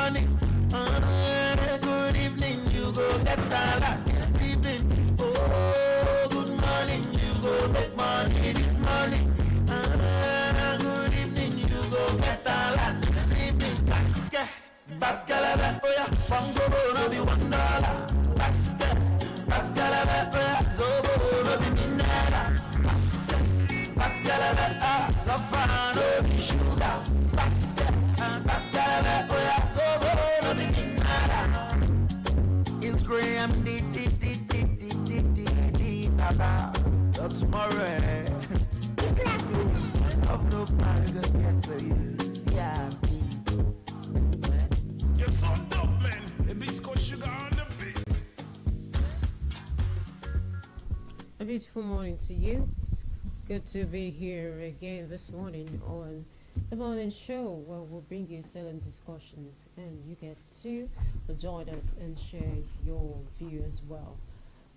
morning. Good evening, you go get a lot this evening. Oh, good morning, you go make money this morning. Good evening, you go get a lot this evening. Basket, oh yeah, bongo, no be $1. Basket, oh yeah, zobo, no be minara. Basket, safran, no be sugar. Basket, oh yeah, zobo, no be minara. It's Graham, Baba, till tomorrow. Of no plan, good get for you. Yeah. You're so dope, man. The biscuit sugar on the beat. A beautiful morning to you. It's good to be here again this morning on the morning show where we'll bring you silent discussions and you get to join us and share your view as well.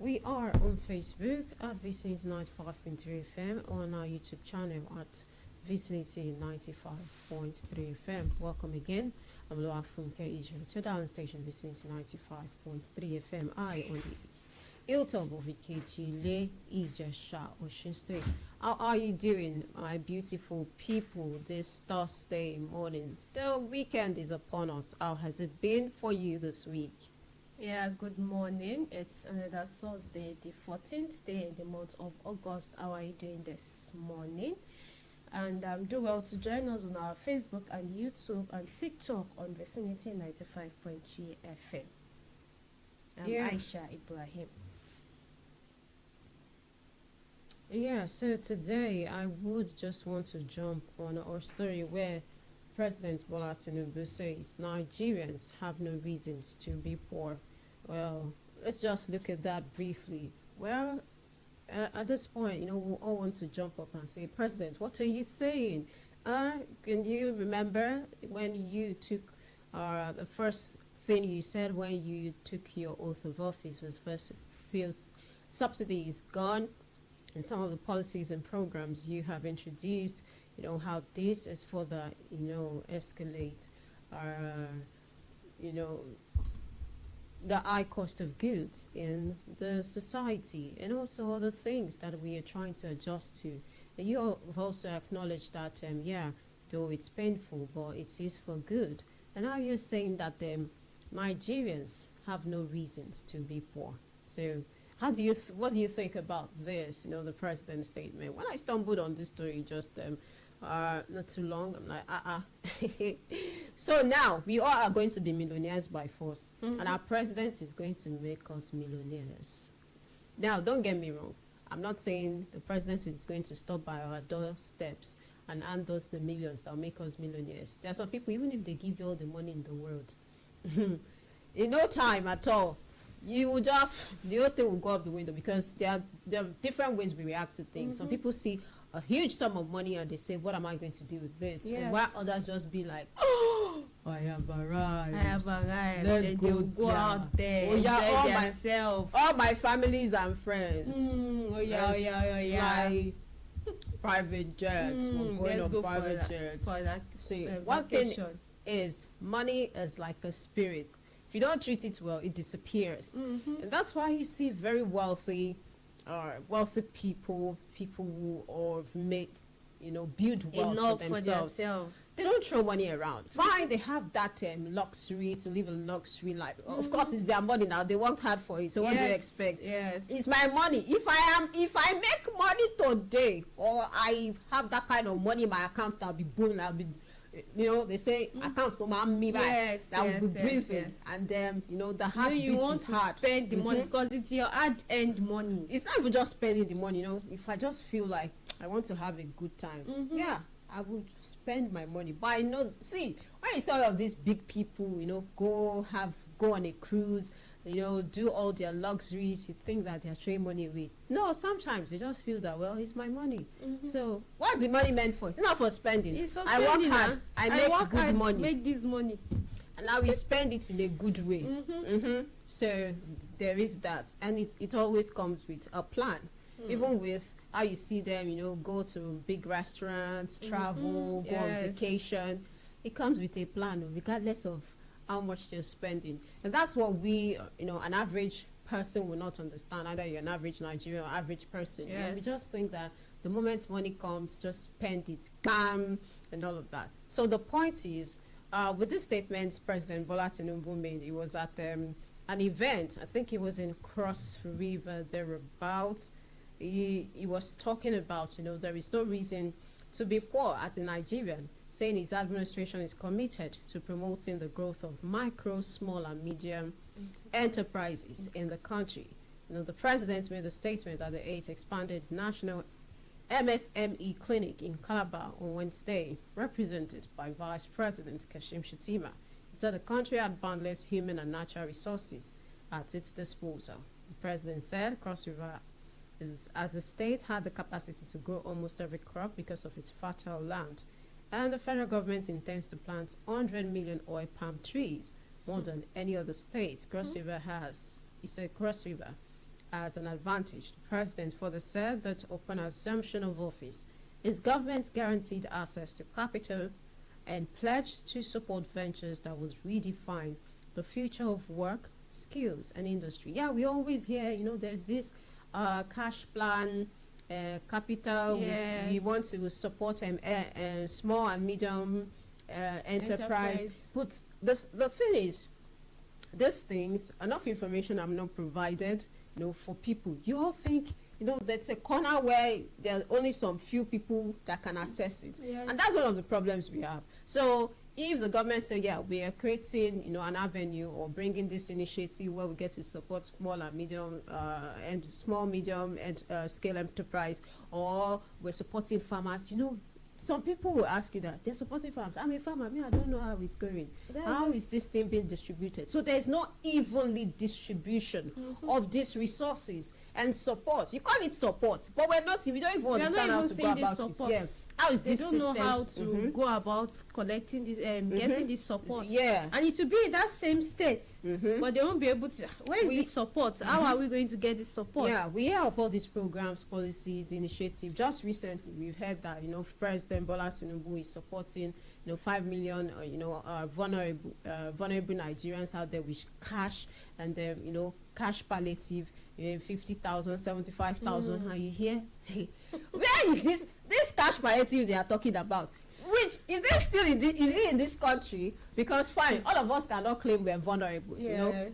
We are on Facebook at Vicinity 95.3 FM, on our YouTube channel at Vicinity 95.3 FM. Welcome again. I'm OLUWAFUNKE and AISHA. To down station Vicinity 95.3 FM. I on the Hilltop of Vicinity, Ijesha, Ocean State. How are you doing, my beautiful people, this Thursday morning? The weekend is upon us. How has it been for you this week? Yeah, good morning. It's another Thursday, the 14th day in the month of August. How are you doing this morning? And do well to join us on our Facebook and YouTube and TikTok on Vicinity 95.3 FM. I'm Aisha Ibrahim. Yeah, so today I would just want to jump on our story where President Bola Tinubu says Nigerians have no reasons to be poor. Well, let's just look at that briefly. Well, at this point, we all want to jump up and say, President, what are you saying? Can you remember when you took the first thing you said when you took your oath of office was first few subsidies gone, and some of the policies and programs you have introduced, how this is further, escalate the high cost of goods in the society, and also other things that we are trying to adjust to. And you have also acknowledged that, though it's painful, but it is for good. And now you're saying that Nigerians have no reasons to be poor. So what do you think about this, the president's statement? When I stumbled on this story just not too long, I'm like, So now we all are going to be millionaires by force, and our president is going to make us millionaires. Now, don't get me wrong. I'm not saying the president is going to stop by our doorsteps and hand us the millions that will make us millionaires. There are some people, even if they give you all the money in the world, in no time at all, you will just, the whole thing will go out the window, because there are different ways we react to things. Some people see a huge sum of money and they say, what am I going to do with this? Yes. And while others just be like, oh, I have arrived. Let's go out there, all my families and friends. Fly private jets. Let's go private jets. For that See, one thing is, money is like a spirit. If you don't treat it well, it disappears. And that's why you see very wealthy people who have made, build wealth enough for themselves. They don't throw money around. Fine, they have that luxury to live a luxury life. Of course, it's their money now. They worked hard for it. So what do you expect? Yes. It's my money. If I make money today, or I have that kind of money in my account, that'll be booming. I'll be, they say accounts don't mind me, that will be breathing. And then, the heartbeat you want is to hard. spend the money because it's your hard-earned money. It's not even just spending the money, if I just feel like I want to have a good time, I would spend my money. But I know, see, when you see all of these big people, go on a cruise, do all their luxuries, you think that they're throwing money away. No, sometimes you just feel that, well, it's my money. So what's the money meant for? It's not for spending. It's for I spending. work hard. I make good money. Make this money. And now we spend it in a good way. So there is that. And it always comes with a plan. Even with how you see them, go to big restaurants, travel, go on vacation. It comes with a plan, regardless of how much they're spending. And that's what we, an average person will not understand. Either you're an average Nigerian or average person. Yes. We just think that the moment money comes, just spend it, scam, and all of that. So the point is, with this statement President Bola Tinubu made, it was at an event. I think it was in Cross River, thereabouts. He was talking about, there is no reason to be poor as a Nigerian, saying his administration is committed to promoting the growth of micro, small, and medium enterprises in the country. The president made a statement at the 8th expanded national MSME clinic in Calabar on Wednesday, represented by Vice President Kashim Shettima. He said the country had boundless human and natural resources at its disposal. The president said Cross River as a state had the capacity to grow almost every crop because of its fertile land, and the federal government intends to plant 100 million oil palm trees, more than any other state. Cross River has, he said, Cross River has an advantage. The president further said that upon assumption of office, his government guaranteed access to capital and pledged to support ventures that would redefine the future of work, skills, and industry. Yeah, we always hear, there's this cash plan, capital. Yes. We want to support small and medium enterprise. But the thing is, these things, enough information are not provided, for people. You all think, there's a corner where there are only some few people that can access it. Yes. And that's one of the problems we have. So if the government say, yeah, we are creating, an avenue or bringing this initiative where we get to support small and medium scale enterprise, or we're supporting farmers, some people will ask you that they're supporting farmers. I'm a farmer. I don't know how it's going. How is this thing being distributed? So there's not evenly distribution of these resources and support. You call it support, but we're not. We don't even understand how to go about it. Yes. How is this system? They don't know how to go about collecting this, getting this support. Yeah. And it will be in that same state, but they won't be able to. Where is this support? How are we going to get this support? Yeah, we hear of all these programs, policies, initiatives. Just recently, we've heard that President Bola Tinubu is supporting 5 million vulnerable Nigerians out there with cash, and then cash palliative. 50,000, 75,000, and you hear, hey, where is this cash palliative they are talking about? Which is it still is it in this country? Because fine, all of us cannot claim we're vulnerable. Yes.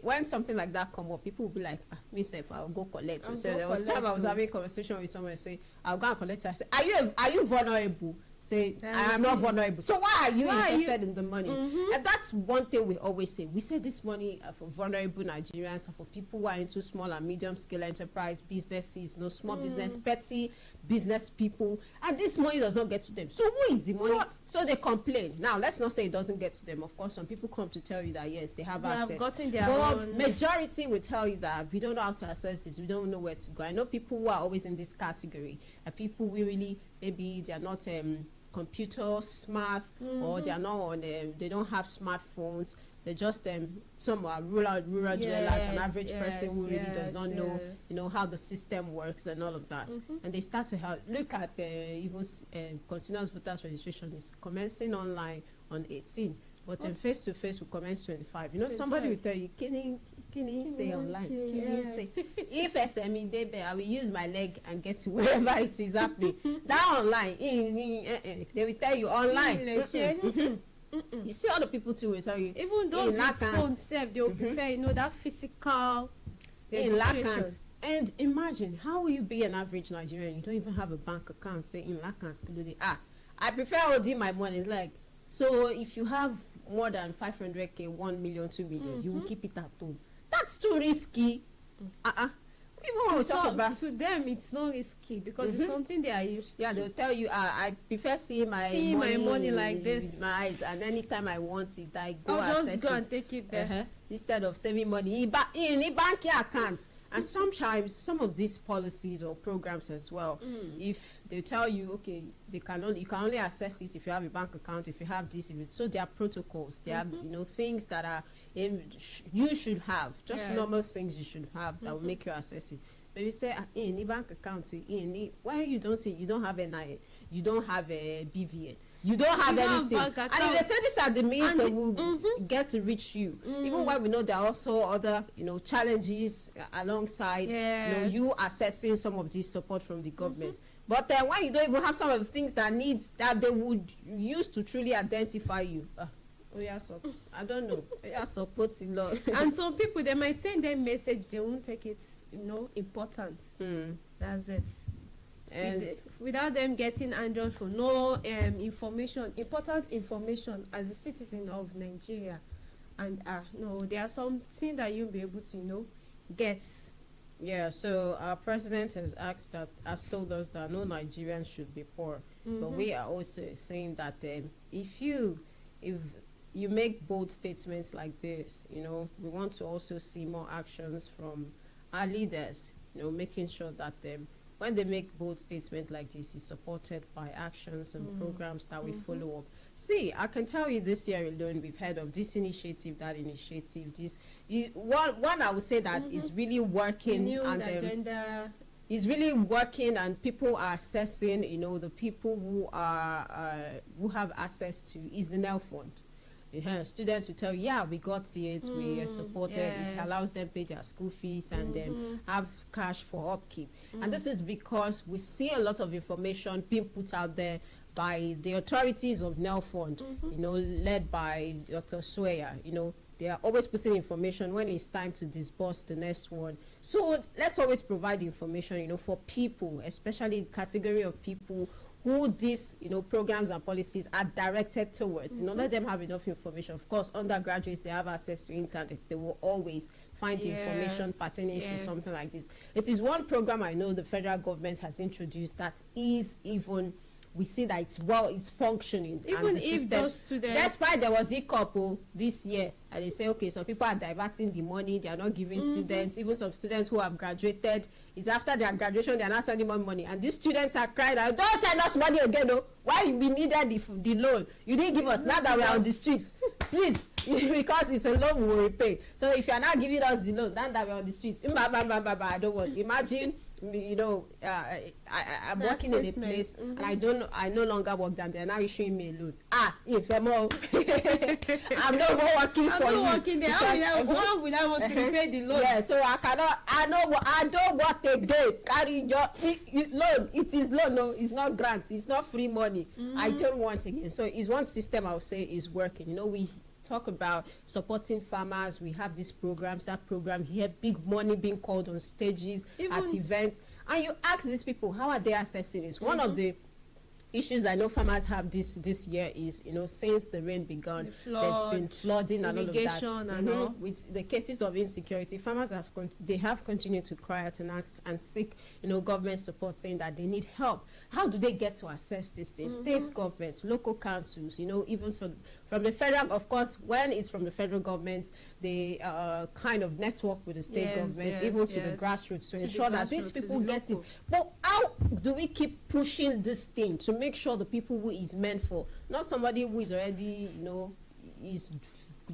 When something like that come up, people will be like, myself, I'll go collect. So there was time I was having a conversation with someone saying, I'll go and collect it. I said, are you vulnerable? Say, I am not vulnerable. So why are you interested in the money? And that's one thing we always say. We say this money for vulnerable Nigerians, for people who are into small and medium scale enterprise businesses, small business, petty business people, and this money does not get to them. So who is the money? So they complain. Now let's not say it doesn't get to them. Of course, some people come to tell you that yes, they have access. Gotten their but own. Majority will tell you that we don't know how to access this. We don't know where to go. I know people who are always in this category. People we really maybe they are not computer smart, or they are not on they don't have smartphones. They're just some are rural dwellers, an average person who really does not know how the system works and all of that. And they start to look at even continuous voters registration is commencing online on 18, but face to face will commence 25. Somebody will tell you, can you say online? Can you say if SME day, I will use my leg and get to wherever it is happening. That online, they will tell you online. You see other people too will tell you. Even those with phone self, they will prefer, that physical registration. And imagine, how will you be an average Nigerian? You don't even have a bank account. Say in Lakans, I prefer holding my money. Like, so if you have more than 500k, 1 million, 2 million, you will keep it at home. That's too risky. To them, it's not risky because it's something they are used to. Yeah, they'll tell you, I prefer seeing my money like this with my eyes, and anytime I want it, I go just access go it. and take it there. Instead of saving money in a bank account. And sometimes some of these policies or programs as well, if they tell you, okay, you can only access it if you have a bank account, if you have this, so there are protocols, there are things that are you should have, just normal things you should have that will make you access it. But you say in a bank account, why you don't say you don't have NIA, you don't have a BVN, You don't have You don't have anything. bank And account. if they say these are the means And that will get to reach you, even when we know there are also other, challenges alongside, Yes. you assessing some of this support from the government. But then when you don't even have some of the things that they would use to truly identify you, I don't know. Support the law. And some people, they might send them message, they won't take it, important. That's it. And Without them getting Android for no important information as a citizen of Nigeria. And no, there are some things that you'll be able to, get. yeah, so our president has told us that no Nigerian should be poor. But we are also saying that if you make bold statements like this, we want to also see more actions from our leaders, making sure that when they make bold statements like this, is supported by actions and programs that we follow up. See, I can tell you this year alone, we've heard of this initiative, that initiative. One I would say that is really working, New and agenda. is really working, and people are assessing. The people who have access to is the NEL fund. Students will tell you, yeah, we got it, we are supported. Yes. It allows them pay their school fees and have cash for upkeep. And this is because we see a lot of information being put out there by the authorities of NEL Fund, led by Dr. Sweya. They are always putting information when it's time to disburse the next one. So let's always provide information, for people, especially the category of people who these, programs and policies are directed towards. Let them have enough information. Of course, undergraduates, they have access to internet. They will always find the information pertaining to something like this. It is one program I know the federal government has introduced that is even, we see that it's functioning. Even and if system, those students... That's why there was a couple this year, and they say, okay, some people are diverting the money, they are not giving students, even some students who have graduated, it's after their graduation, they are not sending more money, and these students are crying out, don't send us money again, no. Why we needed the loan? You didn't give us, now that we are on the streets, please, because it's a loan we will repay. So if you are not giving us the loan, now that we are on the streets, I don't want, imagine, I'm working in a place and I no longer work down there. Now issuing me a loan. If I'm more, I'm no more working for you. I'm not working there. How will I want to repay the loan? Yeah, so I don't want again. Carry your loan. It is loan, no, it's not grants, it's not free money. I don't want again. So it's one system I would say is working. We talk about supporting farmers. We have these programs, that program here, big money being called on stages, at events, and you ask these people, how are they accessing this? One of the issues I know farmers have this year is, since the rain began, there's been flooding and all of that. And all. With the cases of insecurity, farmers have continued to cry out and ask and seek, government support, saying that they need help. How do they get to access these things? State governments, local councils, even from the federal, of course, when it's from the federal government, they kind of network with the state government, even to the grassroots, to ensure that these people get it. But how do we keep pushing this thing to make sure the people who is meant for, not somebody who is already, is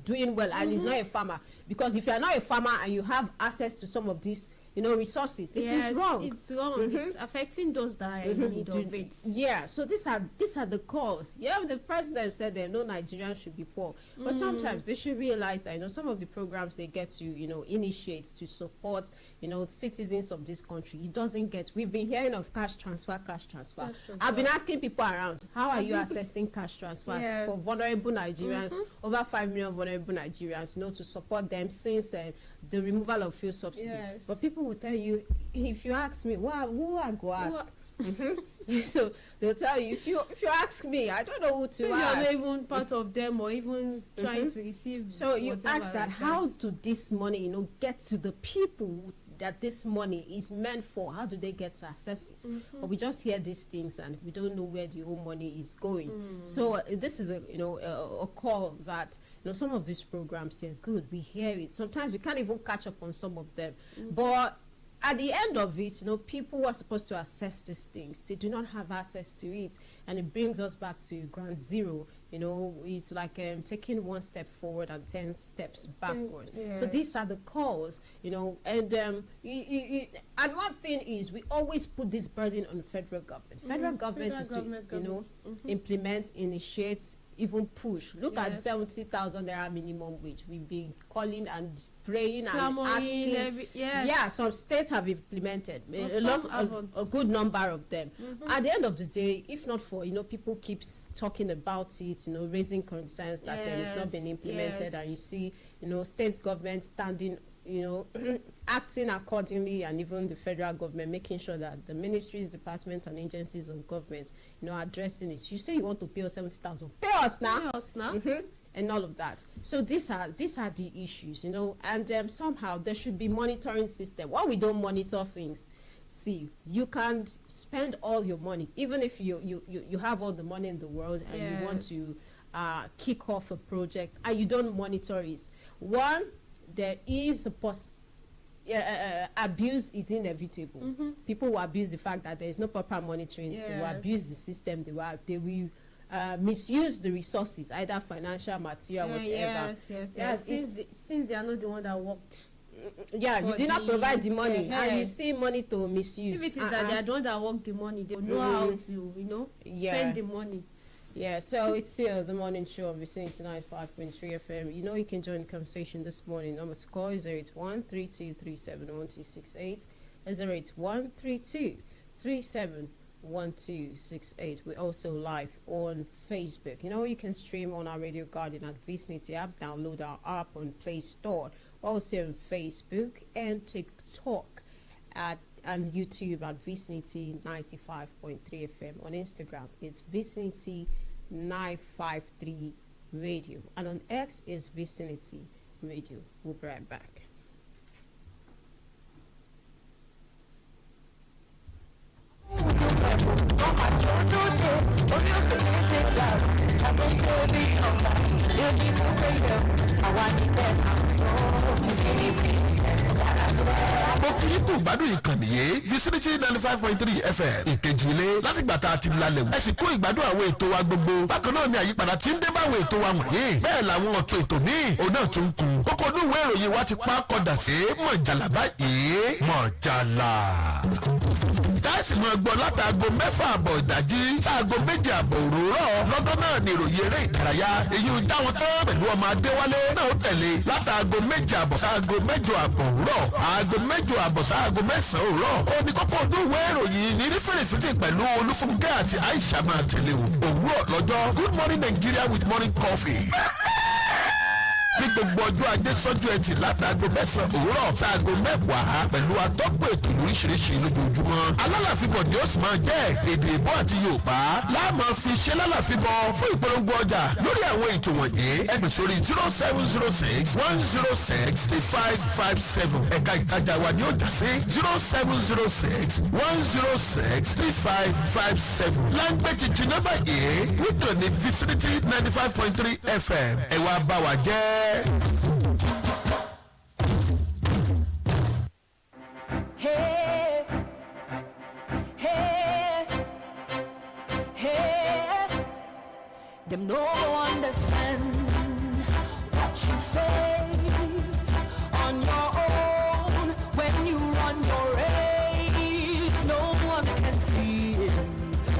doing well and is not a farmer? Because if you are not a farmer and you have access to some of these, resources, it is wrong. It's wrong. It's affecting those that are in need of it. Yeah, so these are the cause. Yeah, the president said that no Nigerians should be poor, but sometimes they should realize that some of the programs they get to initiate to support citizens of this country, it doesn't get. We've been hearing of cash transfer. I've been asking people around, how are you accessing cash transfers for vulnerable Nigerians, over 5 million vulnerable Nigerians, to support them since the removal of fuel subsidy. But people will tell you, if you ask me, who I go ask? So they'll tell you, if you ask me, I don't know who to ask. You're not even part of them, or even trying to receive. So you ask that, how do this money, get to the people that this money is meant for? How do they get to access it? But we just hear these things and we don't know where the whole money is going. So this is a call that some of these programs are good. We hear it. Sometimes we can't even catch up on some of them. But at the end of it, people who are supposed to assess these things, they do not have access to it. And it brings us back to ground zero. It's like taking one step forward and 10 steps backward. Yes. So these are the calls, and and one thing is we always put this burden on the federal government. Federal government is to, implement, initiate, even push. Look at 70,000 naira minimum wage. We've been calling and praying and asking. Some states have implemented a good number of them. At the end of the day, if not for people keeps talking about it, raising concerns that it's not been implemented, and you see state government standing, acting accordingly, and even the federal government making sure that the ministries, departments, and agencies of government, are addressing it. You say you want to pay us 70,000, pay us now, and all of that. So these are the issues, and somehow there should be monitoring system. Why we don't monitor things? See, you can spend all your money, even if you have all the money in the world, and you want to kick off a project, and you don't monitor it. One, there is abuse is inevitable. People will abuse the fact that there is no proper monitoring. They will abuse the system. They will misuse the resources, either financial, material, whatever. Since they are not the one that worked. You did not provide the money, and you see money to misuse. If it is that they are the one that work the money, they will know how to, spend the money. Yeah, so it's still the morning show of Vicinity 95.3 FM. You can join the conversation this morning. Number to call is 081-3237-1268, 081-3237-1268. We're also live on Facebook. You can stream on our Radio Garden at Vicinity app. Download our app on Play Store. We're also on Facebook and TikTok and YouTube at Vicinity 95.3 FM. On Instagram, it's Vicinity 953 Radio. And on X is Vicinity Radio. We'll be right back. Bókìlìkù gbádùn ìkànnì yìí Vicinity 95.3 FM ìkejìlé láti gbàtà àti lálẹ́ wò. Ẹ sì kó ìgbádùn àwọn ètò wa gbogbo. Bákan náà ni àyípadà tí ń dé bá àwọn ètò wa wọ̀nyí. Bẹ́ẹ̀ làwọn ọ̀tún ètò míì òun náà tún kù. Kókó inú ìwé ìròyìn wa ti pa kọdà sí mọ̀jàlá báyìí. Mọ̀jàlá. Táìsì mọ̀ gbọ́ látàgò 6:30 ìdájí sáàgò 2:00 òwúrọ̀. Lọ́gán náà ni ìròyìn eré ìdárayá. Èyí ń dá wọn tán pẹ̀lú ọmọ Adéwálé náà ó tẹ̀lé látàgò 7:30 sáàgò 8:00 òwúrọ̀. Aago 8:00 sáàgò 9 òwúrọ̀. Ó ní kókó inú ìwé ìròyìn ní fèrèfètè pẹ̀lú Olúfúnkẹ́ àti Aisha máa tẹ̀lé òwúrọ̀ lọ́jọ́. Good morning Nigeria with morning coffee. Ní gbogbo ọjọ́ ajé sọ́jọ́ ẹtì látàgò 9 òwúrọ̀ sáàgò 10 pẹ̀lú atọ́pọ̀ ètò lóríṣiríṣi lójoojúmọ́. Alálàfíbọ̀ ni ó sì máa jẹ́ èdè ìbò àti Yorùbá láàmú fi ṣe lálàfíbọ̀ fún ìpolongo ọjà lórí àwọn ètò wọ̀nyí. Ẹ pè sórí 0706 106 3557. Ẹ̀ka ìtajà wa ni ó jà sí 0706 106 3557. Láńgbẹ́jì jìnnà báyìí wíjọ ní Vicinity 95.3 FM. Ẹ wá bá wa jẹ́. Hey, hey, hey, them no understand what you face on your own when you run your race. No one can see it,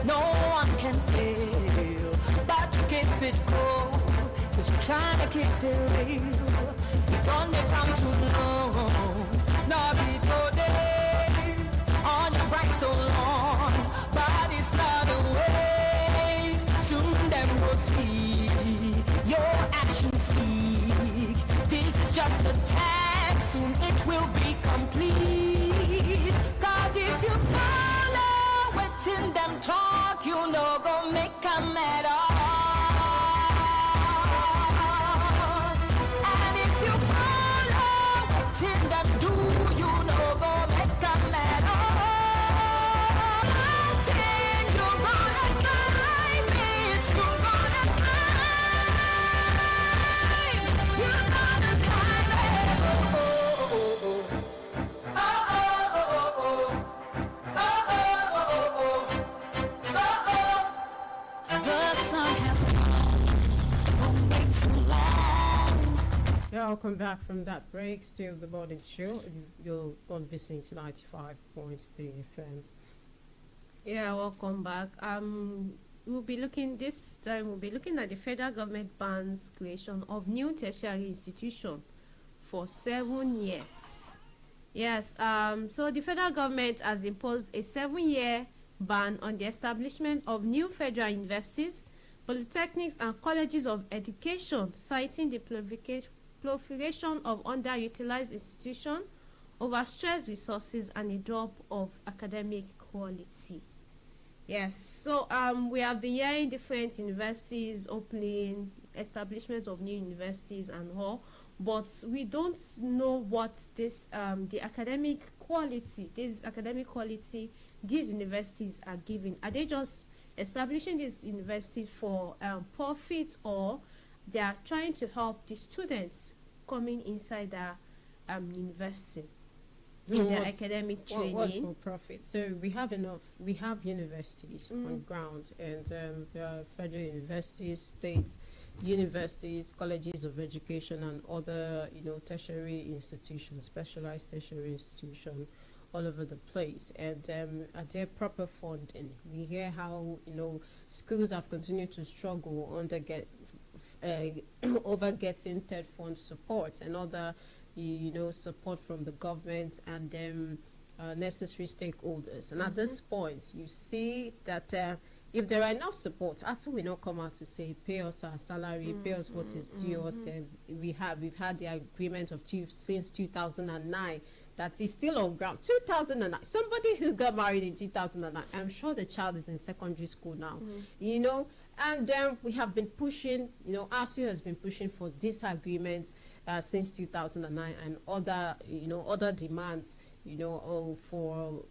no one can fail, but you keep it cool, 'cause you're trying to keep it real. You've done the ground too long, now be today on your right so long, but it's not a waste. Soon them will see your actions speak. This is just a test, soon it will be complete. 'Cause if you follow within them talk, you'll know go make them at all. The sun Yeah, I'll come back from that break. Still the morning show. You're on Vicinity 95.3 FM. Yeah, welcome back. We'll be looking this time. We'll be looking at the federal government bans creation of new tertiary institution for 7 years. Yes. So the federal government has imposed a 7-year ban on the establishment of new federal universities, polytechnics, and colleges of education, citing the proliferation of underutilized institutions, overstressed resources, and a drop of academic quality. Yes, so we have been hearing different universities opening, establishment of new universities and all, but we don't know what this the academic quality these universities are giving. Are they just establishing these universities for profit, or they are trying to help the students coming inside the university in their academic training? What's for profit? So we have universities on ground, and there are federal universities, state universities, colleges of education, and other tertiary institutions, specialized tertiary institutions all over the place. And at their proper funding, we hear how schools have continued to struggle over getting third fund support and other support from the government and necessary stakeholders. And at this point, you see that if there are enough support, ASU will not come out to say, pay us our salary, pay us what is due us. We've had the agreement of chief since 2009. That is still on ground. 2009. Somebody who got married in 2009. I'm sure the child is in secondary school now. And then we have been pushing. ASU has been pushing for this agreement since 2009 and other demands. For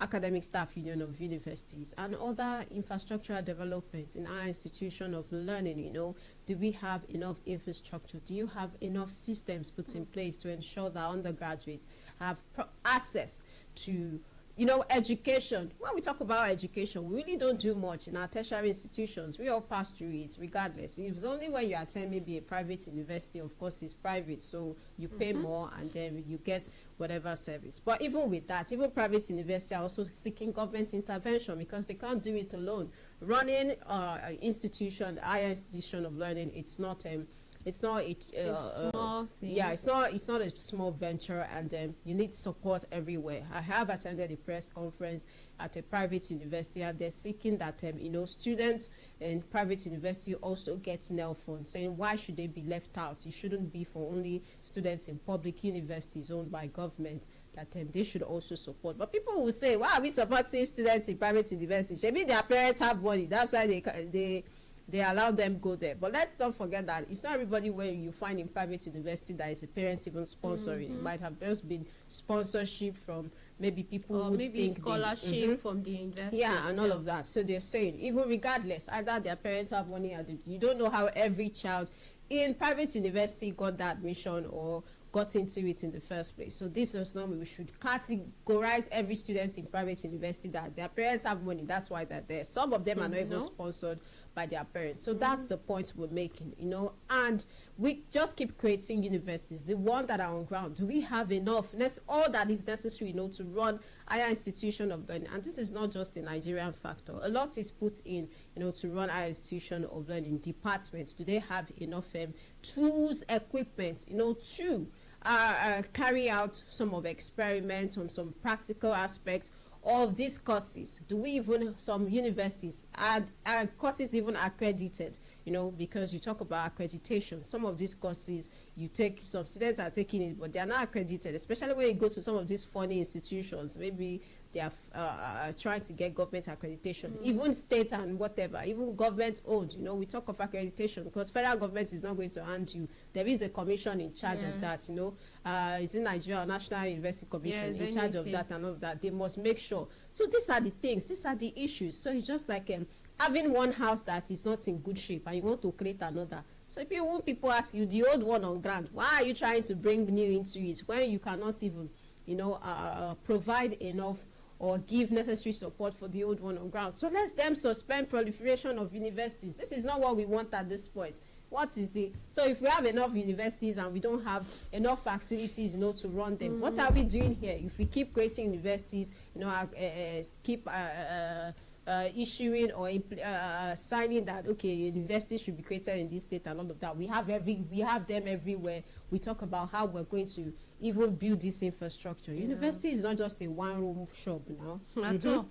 academic staff union of universities and other infrastructural developments in our institution of learning. Do we have enough infrastructure? Do you have enough systems put in place to ensure that undergraduates have access to education? When we talk about education, we really don't do much in our tertiary institutions. We all pass through it regardless. It's only when you attend maybe a private university, of course it's private, so you pay more and then you get whatever service. But even with that, even private universities are also seeking government intervention because they can't do it alone. Running an institution, higher institution of learning, it's not a small thing. Yeah, it's not a small venture, and you need support everywhere. I have attended a press conference at a private university, and they're seeking that students in private university also get NEL funds, saying why should they be left out? It shouldn't be for only students in public universities owned by government, that they should also support. But people will say, why are we supporting students in private universities? Maybe their parents have money, that's why they allow them go there. But let's not forget that it's not everybody where you find in private university that is a parent even sponsoring. It might have just been sponsorship from maybe people or who maybe think scholarship from the university. Yeah, and all of that. So they're saying, even regardless, either their parents have money or you don't know how every child in private university got that admission or got into it in the first place. So this is not, we should categorize every student in private university that their parents have money, that's why they're there. Some of them are not even sponsored by their parents. So that's the point we're making, and we just keep creating universities, the one that are on ground. Do we have enough? All that is necessary, to run higher institution of learning. And this is not just a Nigerian factor. A lot is put in, to run higher institution of learning. Departments, do they have enough tools, equipment, to carry out some of experiments on some practical aspects of these courses? Do we even, some universities, are courses even accredited? Because you talk about accreditation. Some of these courses some students are taking it, but they are not accredited, especially when you go to some of these funny institutions. Maybe they are trying to get government accreditation, even state and whatever, even government owned. We talk of accreditation because federal government is not going to hand you. There is a commission in charge of that. It's in Nigeria, National University Commission, in charge of that and all of that. They must make sure. So these are the things, these are the issues. So it's just like having one house that is not in good shape and you want to create another. So when people ask you, the old one on ground, why are you trying to bring new into it when you cannot even, provide enough or give necessary support for the old one on ground? So let them suspend proliferation of universities. This is not what we want at this point. what is it? So if we have enough universities and we don't have enough facilities, to run them, what are we doing here? If we keep creating universities, keep issuing or signing that universities should be created in this state and all of that. We have them everywhere. We talk about how we're going to even build this infrastructure. University is not just a one-room shop now. At all.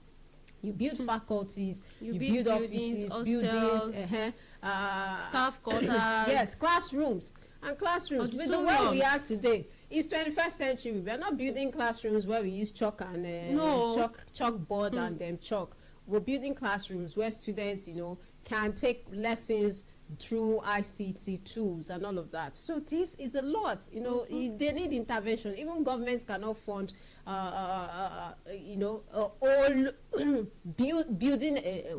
You build faculties, you build buildings, offices, buildings, staff quarters. Yes, classrooms. And classrooms, with the way we are today, it's 21st century. We are not building classrooms where we use chalk and chalkboard and chalk. We're building classrooms where students, can take lessons through ICT tools and all of that. So this is a lot, they need intervention. Even governments cannot fund, all building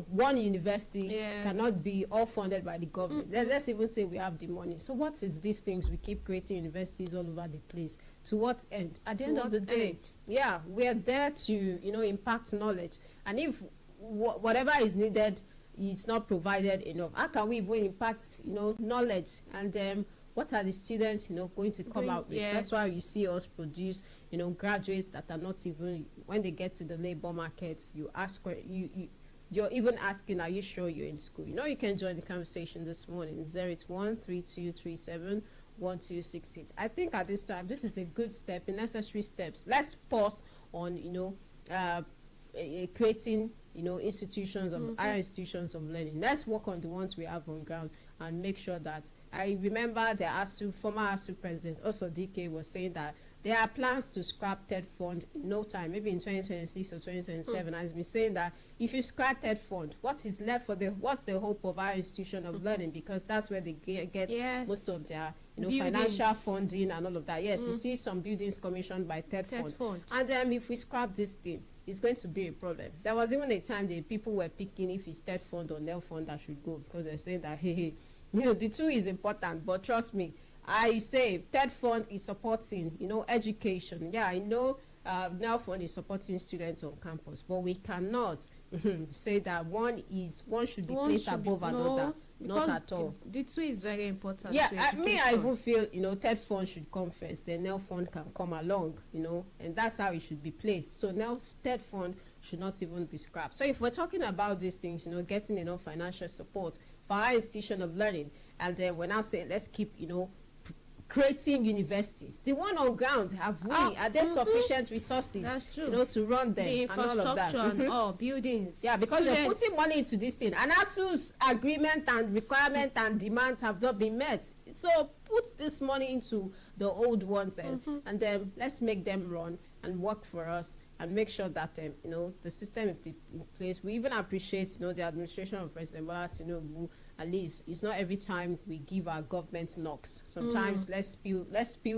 one university cannot be all funded by the government. Let's even say we have the money. So what is these things we keep creating universities all over the place? To what end? At the end of the day, we're there to, impact knowledge. And if whatever is needed, it's not provided enough, how can we even impact knowledge? And what are the students going to come out with? That's why you see us produce graduates that are not even, when they get to the labor market, you ask, you're even asking, are you sure you're in school? You can join the conversation this morning. 081-3237-1268. I think at this time this is a good step, the necessary steps. Let's pause on creating institutions of higher institutions of learning. Let's work on the ones we have on ground and make sure that, I remember the former ASU president, also DK, was saying that there are plans to scrap TED fund in no time, maybe in 2026 or 2027. Has been saying that if you scrap TED fund, what is left what's the hope of our institution of learning? Because that's where they get most of their financial funding and all of that. Yes, you see some buildings commissioned by TED fund. And if we scrap this thing, it's going to be a problem. There was even a time that people were picking if it's TED fund or NEL fund that should go, because they're saying that the two is important. But trust me, I say TED fund is supporting education. Yeah, I know NEL fund is supporting students on campus, but we cannot say that one should be placed above another. Not at all. The two is very important. Yeah, I even feel TED fund should come first, then NEL fund can come along, and that's how it should be placed. So now TED fund should not even be scrapped. So if we're talking about these things, getting enough financial support for our institution of learning, and then we're now saying let's keep creating universities. The one on ground, are there sufficient resources to run them, the and all of that? And all buildings. Yeah, because you're putting money into this thing, and ASU's agreement and requirement and demands have not been met. So put this money into the old ones and then let's make them run and work for us, and make sure that the system is in place. We even appreciate the administration of President Bola Tinubu. At least it's not every time we give our government knocks. Sometimes let's spill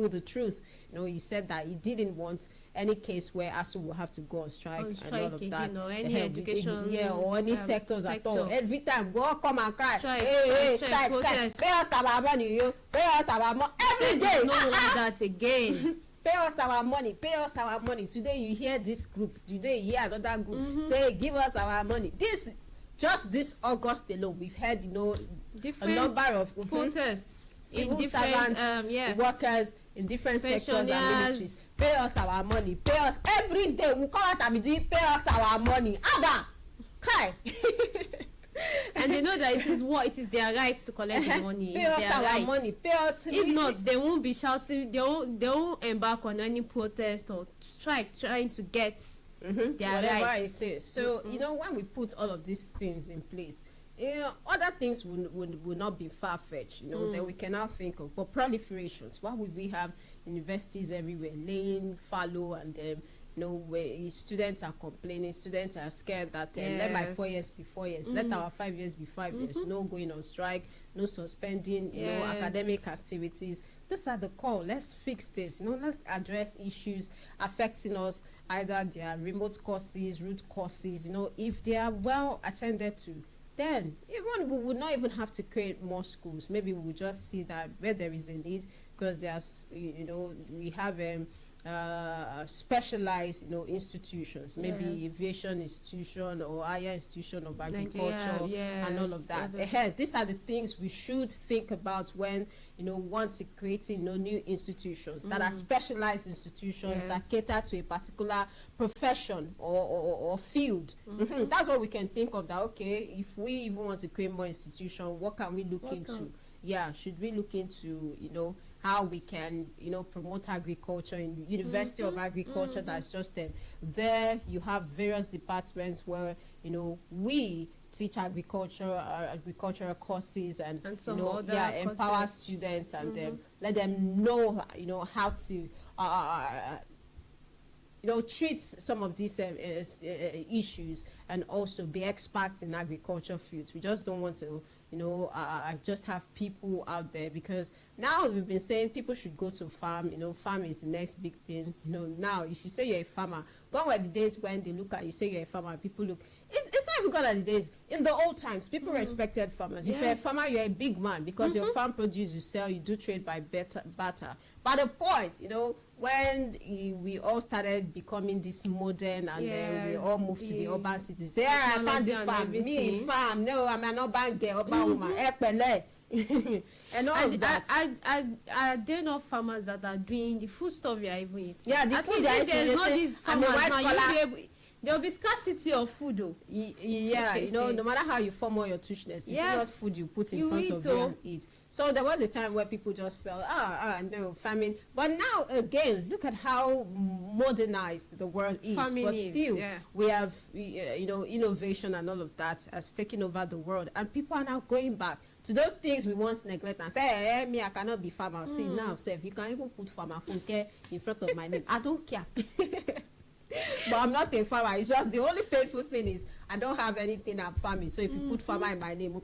the truth. He said that he didn't want any case where ASU will have to go on strike and all of that. Any education, or any sectors at all. Every time we all come and cry, hey, strike, pay us our money, pay us our money every day. No want that again. Pay us our money, pay us our money. Today you hear this group, today you hear another group say, give us our money. Just this August alone, we've had a number of protests, civil servants, workers in different sectors and ministries. Pay us our money, pay us every day. We come out and be doing pay us our money. Abba, kai. And they know that it is their right to collect the money. Pay us our money, pay us. If not, they won't be shouting. They won't embark on any protest or strike trying to get whatever rights. It is. So when we put all of these things in place, other things will not be far-fetched. That we cannot think of. But proliferations. Why would we have universities everywhere laying fallow, and where students are complaining, students are scared that let my 4 years be 4 years, let our 5 years be 5 years, no going on strike, no suspending academic activities. These are the call. Let's fix this. Let's address issues affecting us, either their remote courses, root courses. If they are well attended to, then even we would not even have to create more schools. Maybe we would just see that where there is a need, because there's we have specialized, institutions, maybe Yes. aviation institution or higher institution of agriculture, Nigeria, and all of that. yes, These are the things we should think about when, want to creating, new institutions that are specialized institutions that Yes. cater to a particular profession or field. That's what we can think of. That okay, if we even want to create more institution, what can we look into? Yeah, should we look into, how we can, promote agriculture in University of Agriculture? That's just them. There you have various departments where, we teach agricultural courses and some other empower courses. students and let them know, how to treat some of these issues and also be experts in agriculture fields. We just don't want to, just have people out there, because now we've been saying people should go to farm. Farm is the next big thing. Now if you say you're a farmer, gone were the days when they look at you, say you're a farmer, people look. It's not even gone at the days. In the old times, people respected farmers. If you're a farmer, you're a big man, because your farm produce, you sell, you do trade by barter. But the point, when we all started becoming this modern and then we all moved to the urban cities, say, I can't do farm, me farm, no, I'm an urban girl, urban woman, and all of that. Are there not farmers that are doing the food stuff you are even eating? Yeah, the At food least you're if there's eating, not you say, these I'm a farmers white now, collar. there will be scarcity of food, though. Yeah, no matter how you form all your tushness, it's not food you put in front of you and eat. So there was a time where people just felt, no, famine. But now, again, look at how modernized the world is. Famine but is, still, yeah. we have, innovation and all of that has taken over the world. And people are now going back to those things we once neglected and say, hey, me, I cannot be farmer. See, now, if you can even put farmer funke in front of my name, I don't care. But I'm not a farmer. It's just the only painful thing is I don't have anything I'm farming. So if you put farmer in my name,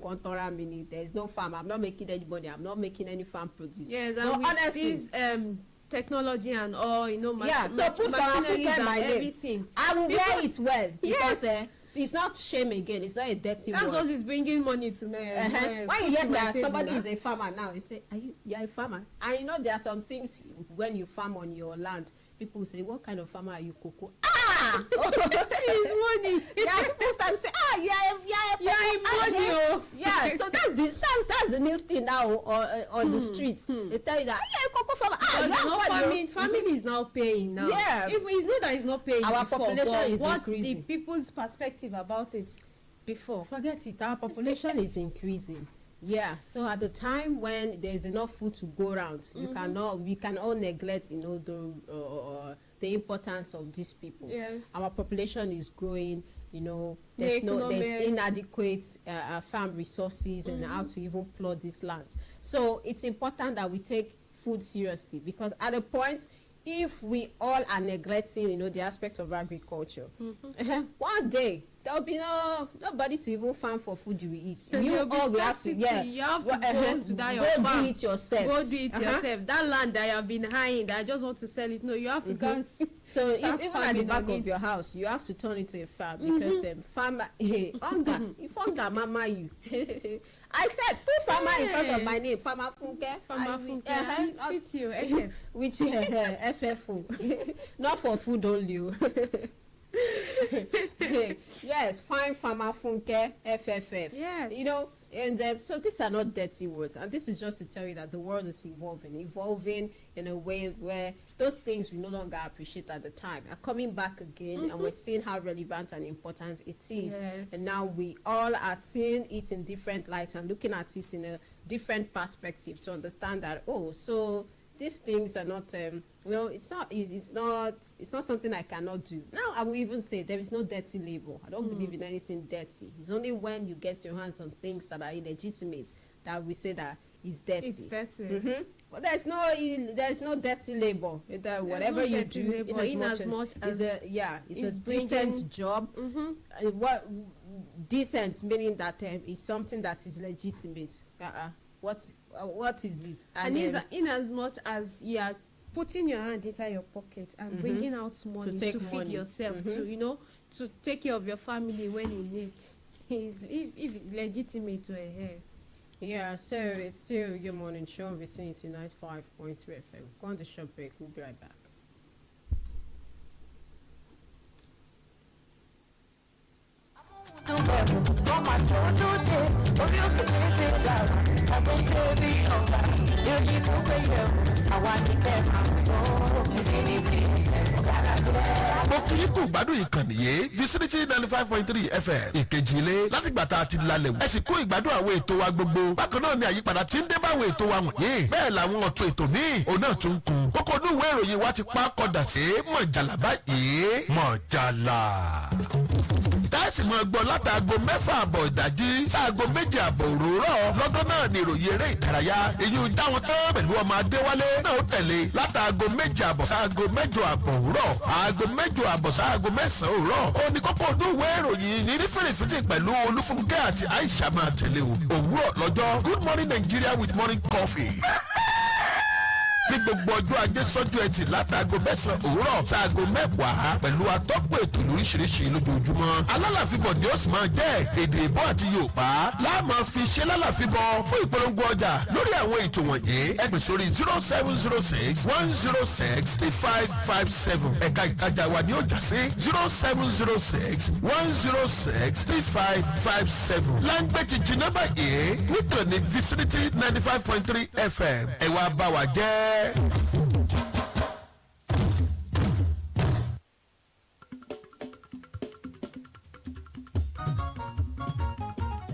there's no farm. I'm not making any money. I'm not making any farm produce. Yes, no, and honestly, with this technology and all, so put farmer funke in my name. Everything. I will wear it well because Yes. it's not shame again. It's not a dirty That's word. what is bringing money to me. When you hear that somebody is a farmer now, you say, you're a farmer? And there are some things when you farm on your land, people say, what kind of farmer are you, Coco? It's money. Yeah, people start to say, you're in money, oh. Yeah, so that's the new thing now on the streets. They tell you that, Coco farmer. Famine is now paying now. Yeah. If it's not that it's not paying Our before, population but is what's increasing. the people's perspective about it before? Forget it, our population is increasing. Yeah, so at the time when there's enough food to go around, we can all neglect, the importance of these people. Yes. Our population is growing, There's inadequate farm resources and how to even plot these lands. So it's important that we take food seriously, because at a point, if we all are neglecting, the aspect of agriculture, one day there'll be nobody to even farm for food you will eat. You have to, you have to go to that your farm. Do it yourself. Go do it yourself. That land that you have been hiring, that I just want to sell it. No, you have to go. So even at the farming back on of it. your house, you have to turn it to a farm, because farmer, hunger, if hunger mama you. I said, put farmer in front of my name, Farmer Funke. Farmer Funke. It's you, FF. Which FF, not for food only. Yes, fine Farmer Funke, FFF. Yes. And so these are not dirty words, and this is just to tell you that the world is evolving in a way where those things we no longer appreciate at the time are coming back again, and we're seeing how relevant and important it is. Yes. And now we all are seeing it in different light and looking at it in a different perspective to understand that, so these things are not it's not something I cannot do. Now I will even say there is no dirty labor. I don't believe in anything dirty. It's only when you get your hands on things that are illegitimate that we say that is dirty. It's dirty. But there's no dirty labor. Whatever you do, in as much as it's a decent job. What decent meaning that is something that is legitimate. What is it? And in as much as you are putting your hand inside your pocket and bringing out money to feed yourself, to take care of your family when you need, is if legitimate to a hair. Yeah, so it's still your morning show on Vicinity 95.3 FM. Go on the short break. We'll be right back. Come on, do it. Or you can get it out. I can say be over. You need to pay you. I want to get my Vicinity. mo kì í kú gbádùn ìkànnì yìí Vicinity 95.3 FM ìkejì ilé látìgbà tá a ti lálẹ́ wò. ẹ sì kú ìgbádùn àwọn ètò wa gbogbo. bákan náà ni àyípadà ti ń dé bá àwọn ètò wa wọ̀nyí. bẹ́ẹ̀ làwọn ọ̀tún ètò míì òun náà tún kún. kókó inú ìwé ìròyìn wa ti pa kọdà sí mọ̀jàlá báyìí. mọ̀jàlá. táàsì mọ̀ gbọ́ látàgò 6:30 ìdájí sáàgò 2:00 òwúrọ̀ lọ́gán náà ni ìròyìn eré ìdárayá èyí ń dáwọn tán pẹ̀lú ọmọ adéwálé náà ó tẹ̀lé látàgò 7:00 sáàgò 8:00 òwúrọ̀ aago 8:00 sáàgò 9 òwúrọ̀ ó ní kókó ọdún ìwé ìròyìn ní fèrèfètè pẹ̀lú olúfúnkẹ́ àti aisha máa tẹ̀lé o òwúrọ̀ lọ́jọ́ good morning Nigeria with morning coffee ní gbogbo ọjọ́ ajé sọ́jọ́ ẹtì látàgò 9 òwúrọ̀ sáàgò 10 pẹ̀lú atọ́kùn ètò lóríṣiríṣi lójoojúmọ́. alálàfíbọ̀ ni ó sì máa jẹ́ èdè ìbò àti yorùbá láàmú fi ṣe lálàfíbọ̀ fún ìpolongo ọjà lórí àwọn ètò wọ̀nyí ẹ pè sórí 0706 106 3557 ẹ̀ka ìtajà wa ni ó jà sí 0706 106 3557 láńgbẹ́jì jìnnà báyìí nítorí Vicinity 95.3 FM ẹ wá bá wa jẹ́.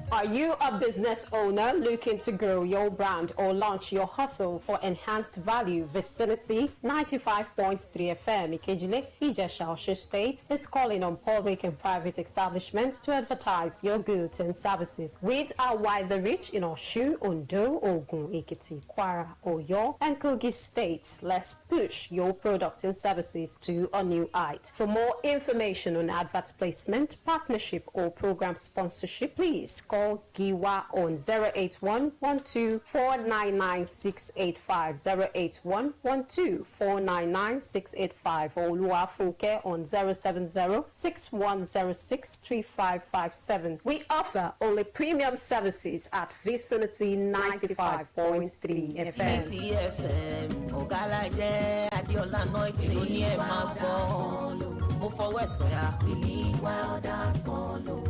Are you a business owner looking to grow your brand or launch your hustle for enhanced value? Vicinity 95.3 FM Ikejile, Ijesha, Osho State is calling on public and private establishments to advertise your goods and services with a wider reach in Oshu, Ondo, Ogun, Ekiti, Kwara, Oyo, and Kogi states. Let's push your products and services to a new height. For more information on advert placement, partnership, or program sponsorship, please call Giwa on 081-12-499-685, 081-12-499-685, or OLUWAFUNKE on 070-6106-3557. We offer only premium services at Vicinity 95.3 FM. Vicinity FM, Ogalaje, Adiola Noite, Oni e ma gbọ́. Mo fọwọ́ sọ̀yà. We need wilders follow.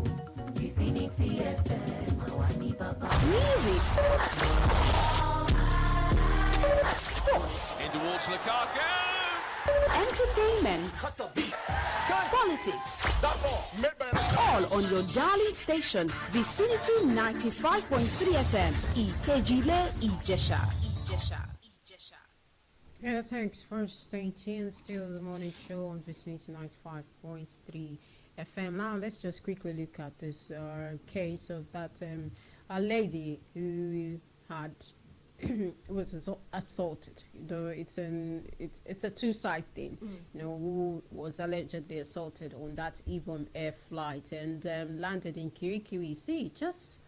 Vicinity FM, àwa ní bàbá. Music. Sports. In towards Lukaku. Entertainment. Politics. All on your darling station, Vicinity 95.3 FM. Ikejile, Ijesha. Yeah, thanks for staying tuned. Still the morning show on Vicinity 95.3 FM. Now let's just quickly look at this case of that a lady who had was assaulted. You know, it's a two-side thing. You know, who was allegedly assaulted on that Ibom Air flight and landed in Kirikiri. See, just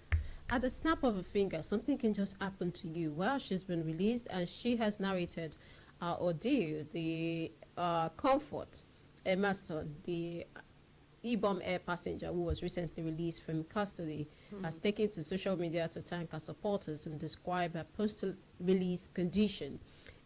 at the snap of a finger, something can just happen to you. Well, she's been released and she has narrated our ordeal. The Comfort Emerson, the Ibom Air passenger who was recently released from custody, has taken to social media to thank her supporters and describe her post-release condition.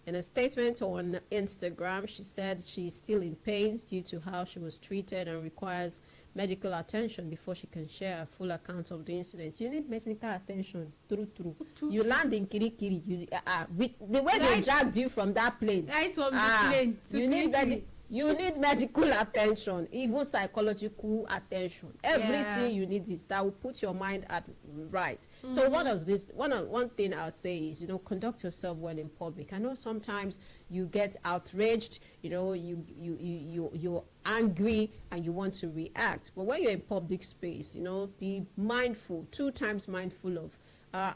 In a statement on Instagram, she said she's still in pain due to how she was treated and requires medical attention before she can share a full account of the incident. You need medical attention, true. You land in Kirikiri, with the way they dragged you from that plane. Right from the plane to Kirikiri. You need medical attention, even psychological attention. Everything you need it that will put your mind at right. So one thing I'll say is, you know, conduct yourself well in public. I know sometimes you get outraged, you know, you're angry and you want to react. But when you're in public space, you know, be mindful, 2 times mindful of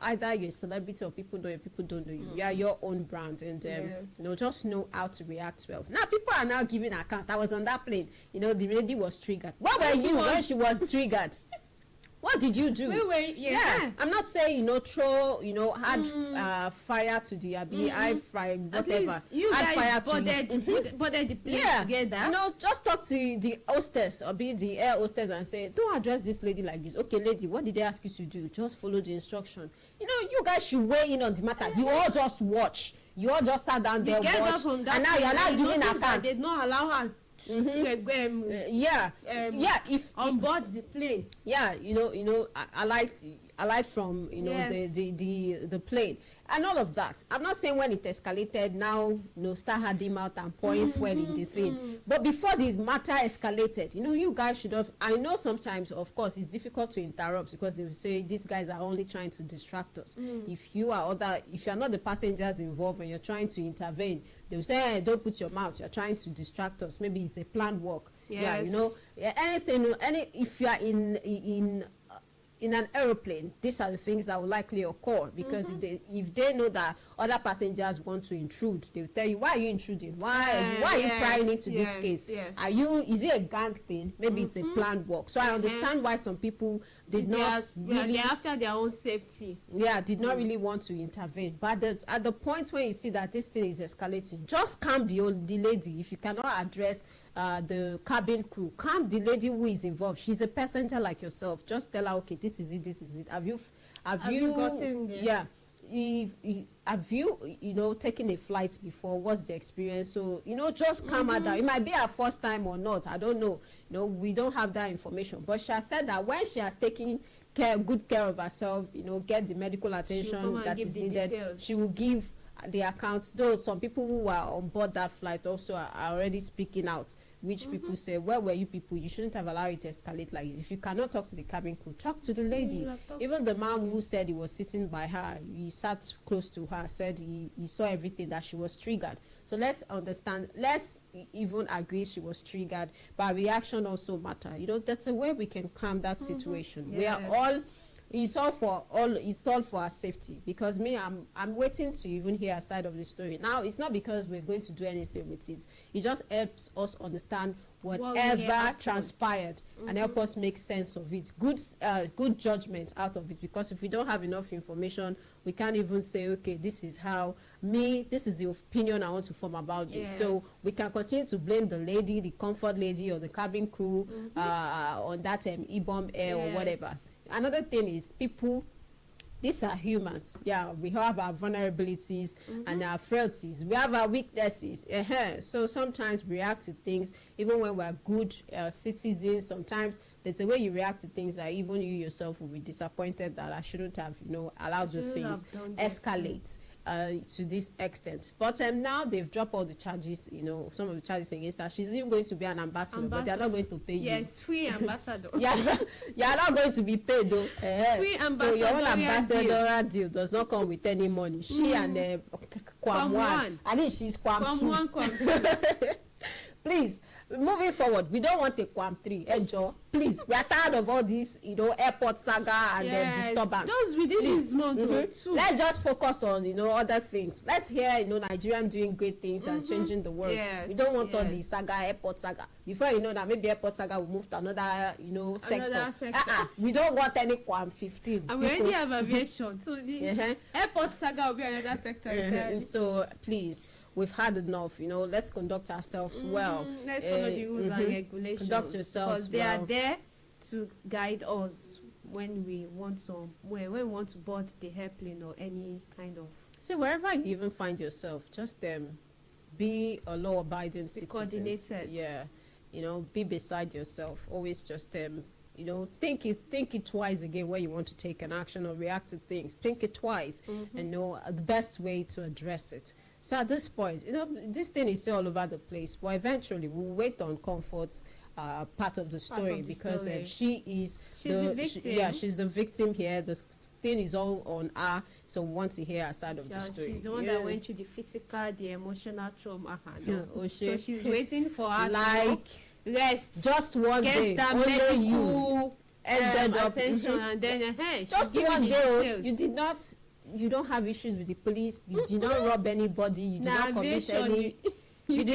either you're a celebrity or people know you, people don't know you. You are your own brand, and you know, just know how to react well. Now people are now giving account. I was on that plane, you know, the lady was triggered. What were you when she was triggered? What did you do? I'm not saying, you know, throw, you know, add fire to the add fire, whatever. You add guys fire boarded the plane together. You know, just talk to the hostess or be the air hostess and say, don't address this lady like this. Okay, lady, what did they ask you to do? Just follow the instruction. You know, you guys should weigh in on the matter. You all just watch. You all just sat down there, watch, and now you're not giving account. They don't allow her If on board the plane. Yeah, I like from the plane and all of that. I'm not saying when it escalated now, start handing out and pouring fuel in the thing. But before the matter escalated, you guys should have. I know sometimes, of course, it's difficult to interrupt because they will say these guys are only trying to distract us. If you are not the passengers involved and you're trying to intervene, they will say, hey, don't put your mouth. You're trying to distract us. Maybe it's a planned walk. Yes. Anything. If you are in an aeroplane, these are the things that will likely occur because if they know that other passengers want to intrude, they will tell you, why are you intruding? Why are you prying into this case? Yes. Is it a gang thing? Maybe it's a planned work. So I understand why some people did not really, they're after their own safety. did not really want to intervene. But at the point when you see that this thing is escalating, just calm the lady. If you cannot address the cabin crew, calm the lady who is involved. She's a passenger like yourself. Just tell her, okay, this is it. Have you gotten this? Have you taken a flight before? What's the experience? So just calm her down. It might be her first time or not, I don't know. We don't have that information, but she has said that when she has taken good care of herself, get the medical attention that is needed, details. she will give the accounts. Though some people who are on board that flight also are already speaking out, which people say, where were you people? You shouldn't have allowed it to escalate like this. If you cannot talk to the cabin crew, talk to the lady. Even the man who said he was sitting by her, he sat close to her, said he saw everything, that she was triggered. So let's understand, let's even agree she was triggered, but reaction also matter. That's a way we can calm that situation. We are all, it's all for our safety, because I'm waiting to even hear a side of the story. Now it's not because we're going to do anything with it. It just helps us understand whatever transpired and help us make sense of it. Good judgment out of it, because if we don't have enough information, we can't even say, okay, this is the opinion I want to form about this. So we can continue to blame the lady, the comfort lady, or the cabin crew on that E-bomb air or whatever. Another thing is, people, these are humans. We have our vulnerabilities and our frailties. We have our weaknesses. So sometimes we react to things, even when we're good citizens. Sometimes there's a way you react to things that even you yourself will be disappointed that I shouldn't have, allowed the things escalate to this extent. But now they've dropped all the charges, some of the charges against her. She's even going to be an ambassador, but they're not going to pay you. Yes, free ambassador. You're not going to be paid though. Free so your own ambassadorial deal does not come with any money. She and Kwam one. I think she's Kwam two. Kwam 2. Please, moving forward, we don't want a Kwam 3. Joe, please, we are tired of all this, airport saga and disturbance. Those within this month too. Let's just focus on, other things. Let's hear, Nigerian doing great things and changing the world. We don't want all the saga, airport saga. Before you know that, maybe airport saga will move to another, sector. We don't want any Kwam 15. And we already have aviation, so the airport saga will be another sector entirely. So please, we've had enough. Let's conduct ourselves well. Let's follow the rules and regulations. Conduct yourselves because they are there to guide us when we want to board the airplane or any kind of. So wherever you even find yourself, just be a law-abiding citizen. Coordinated. Yeah, be beside yourself. Always just think it twice again when you want to take an action or react to things. Think it twice and know the best way to address it. So at this point, this thing is still all over the place, but eventually we'll wait on Comfort's part of the story, because she's the victim. She's the victim here. The thing is all on her, so we want to hear her side of the story. She's the one that went through the physical, the emotional trauma. So she's waiting for her to rest. Just one day, that only you ended up attention, and then just one day. You don't have issues with the police. You did not rob anybody. You did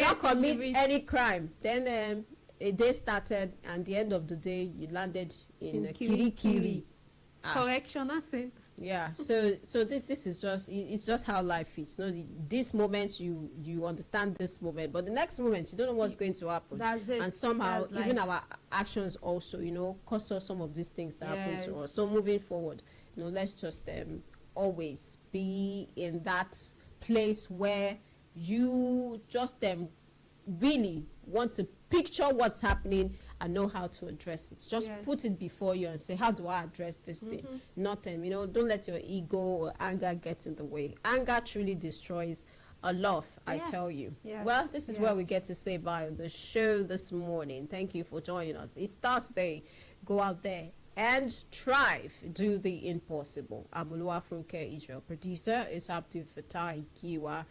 not commit any crime. Then a day started, and the end of the day, you landed in Kirikiri. Correctional center. Yeah. So this is just how life is. This moment you understand this moment, but the next moment you don't know what's going to happen. That's it. And somehow even our actions also cause us some of these things that happen to us. So moving forward, let's just always be in that place where you just really want to picture what's happening and know how to address it. Just put it before you and say, how do I address this thing? Not don't let your ego or anger get in the way. Anger truly destroys a lot, I tell you. Well, this is where we get to say bye on the show this morning. Thank you for joining us. It's Thursday. Go out there and thrive. Do the impossible. I'm OLUWAFUNKE, Israel. Producer is Abdul Fatai Kiwa.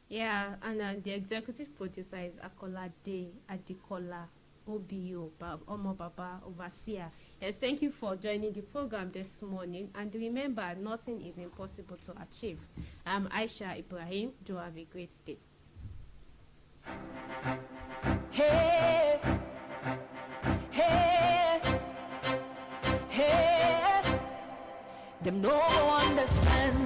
Yeah, and the executive producer is Akolade Adikola OBO, Omo Baba Overseer. Yes, thank you for joining the program this morning. And remember, nothing is impossible to achieve. I'm Aisha Ibrahim. Do have a great day. Hey, hey, hey, them no understand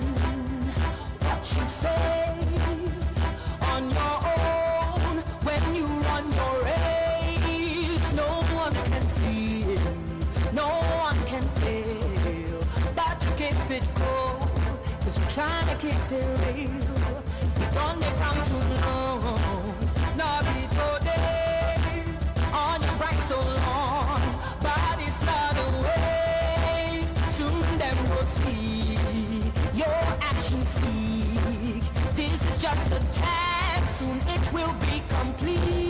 what you face on your own when you run your race. No one can see it, no one can fail, but you keep it cool, cause you're trying to keep it real. You don't make come too long, now be today on your right so long, but it's not the ways. Soon them will see your actions speak. This is just a test, soon it will be complete.